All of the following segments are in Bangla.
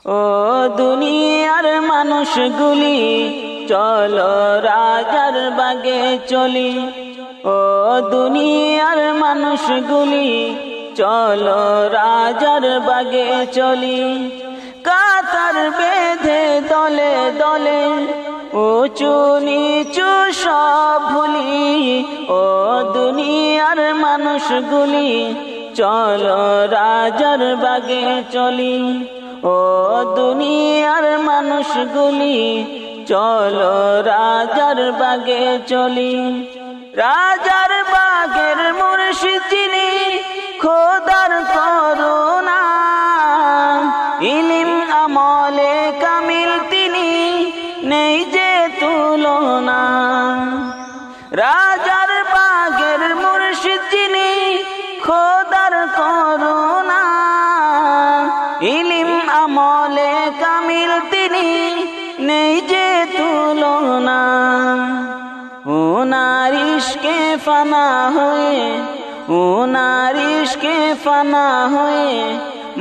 ও দুনিয়ার মানুষগুলি চলো রাজার বাগে চলি। ও দুনিয়ার মানুষগুলি চলো রাজার বাগে চলি। কাতার বেঁধে দলে দলে উঁচু নিচু সব ভুলি। ও দুনিয়ার মানুষগুলি চলো রাজার বাগে চলি। ও দুনিয়ার মানুষগুলি চলো রাজার বাগে চলি। রাজার বাগের মুর্শিদ যিনি খোদার করুণা, ইলিম আমলে কামিল তিনি নেই যে তুলনা। রাজার বাগের মুর্শিদ যিনি খোদার করুণা, ইলিম আমলে কামিল তিনি নেই যে তুলনা। ওনার ইশকে ফানা হয়ে, ওনার ইশকে ফানা হয়ে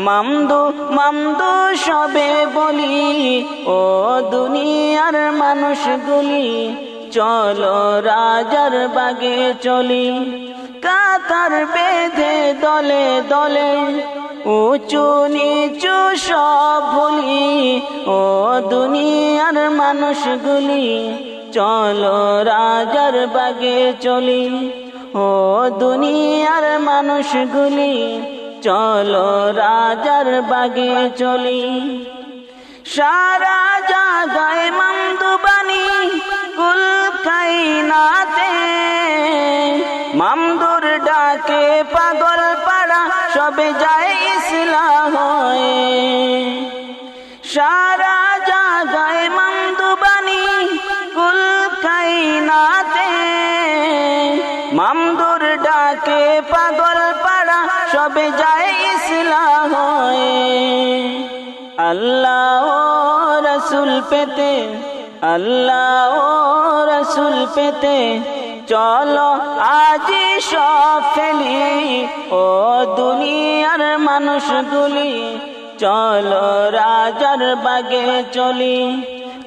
মামদু মামদু সবে বলি। ও দুনিয়ার মানুষগুলি চলো রাজার বাগে চলি। কাতার বেঁধে দলে দলে উঁচু নিচু সব ভুলি। ও দুনিয়ার মানুষগুলি চলো রাজার বাগে চলি। ও দুনিয়ার মানুষগুলি চলো রাজার বাগে চলি। সারা জাগায় মামদুবানি কুল কাইনাতে, মামদুর ডাকে পাগল পাড়া সবে যায় ইসলাম হয়ে। সারা জাগায় মামদুবানি কুল কাইনাতে, মামদুর ডাকে পাগল পাড়া সবে যায় ইসলাম হয়ে। আল্লাহ ও রসুল পেতে, আল্লাহ ও রসুল পেতে চলো আজি সব ফেলি। ও দুনিয়ার মানুষগুলি চলো রাজার বাগে চলি।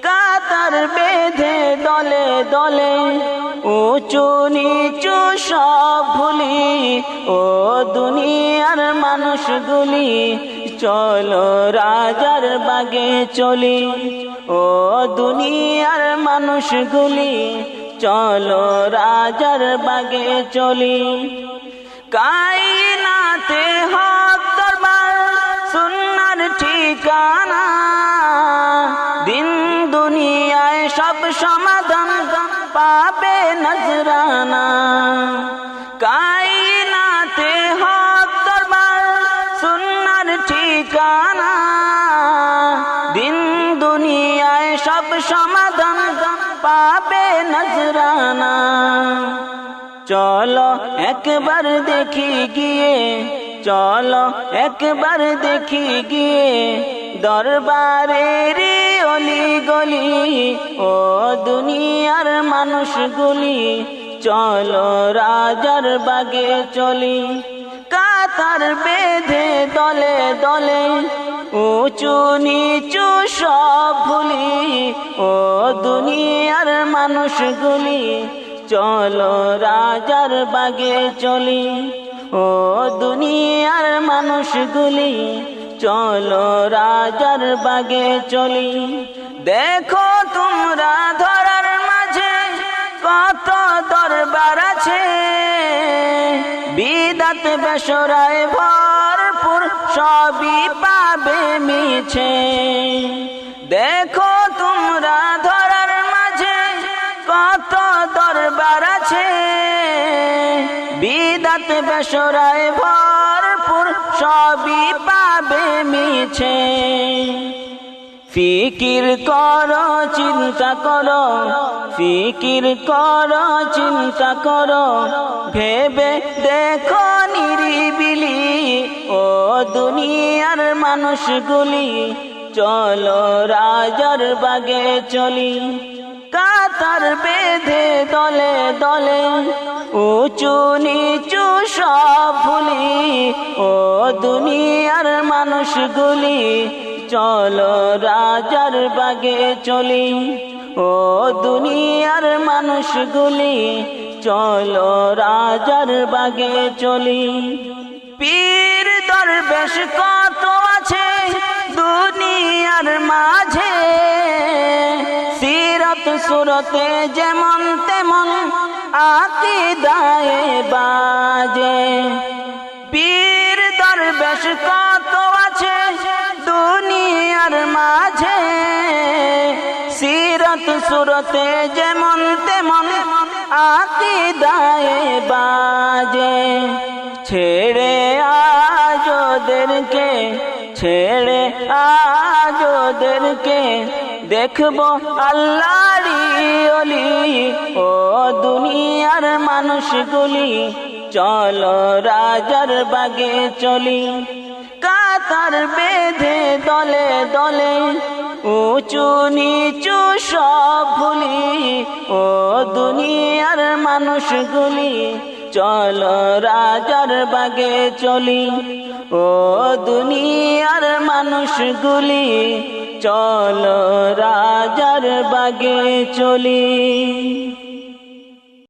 কাতার বেঁধে দলে দলে উঁচু নিচু সব ভুলি। ও দুনিয়ার মানুষগুলি চলো রাজার বাগে চলি। ও দুনিয়ার মানুষগুলি চলো রাজার বাগে চলি। কায়নাতে হক দরবার সুন্নার ঠিকানা, দিন দুনিয়ায় সব সমাধান পাবে নজরানা। কায়নাতে হক দরবার সুন্নার ঠিকানা, দিন দুনিয়ায় সব সমাধান পাবে নজরানা। চলো একবার দেখি গিয়ে, চলো একবার দেখি গিয়ে দরবারের অলি গলি। ও দুনিয়ার মানুষগুলি চলো রাজার বাগে চলি। কাতার বেঁধে দলে দলে উঁচু নিচু সব ভুলি। ও দুনিয়ার মানুষগুলি চলো রাজার বাগে চলি। ও দুনিয়ার মানুষগুলি চলো রাজার বাগে চলি। দেখো তোমরা ধরার মাঝে কত দরবার আছে, বিদাত বেসরায় ভরপুর সবই পাবে মিছে। দেখো তোমরা ধরার মাঝে কত দরবার আছে, বিদাত বেসরায় ভরপুর সবই পাবে মিছে। ফিকির করো চিন্তা করো, ফিকির করো চিন্তা করো, ভেবে দেখো নিরিবিলি। ও দুনিয়ার মানুষগুলি চলো রাজার বাগে চলি। কাতার বেঁধে দলে দলে উঁচু নিচু সব ভুলি। ও দুনিয়ার মানুষগুলি চলো রাজার বাগে চলি। ও দুনিয়ার মানুষগুলি চলো রাজার বাগে চলি। পীর দরবেশ কত আছে দুনিয়ার মাঝে, সিরত সুরতে যেমন তেমন আকীদায়ে বাজে। পীর দরবেশ কত আছে দুনিয়ার মাঝে, সিরত সুরতে যেমন তেমন আকীদায়ে বাজে। ছেড়ে আজ ওদেরকে, ছেড়ে আজ ওদেরকে, দেখবো আল্লাহরি ওলি। ও দুনিয়ার মানুষগুলি চলো রাজার বাগে চলি। কাতার বেঁধে দলে দলে উঁচু নিচু সব ভুলি। ও দুনিয়ার মানুষগুলি চলো রাজার বাগে চলি। ও দুনিয়ার মানুষগুলি চলো রাজার বাগে চলি।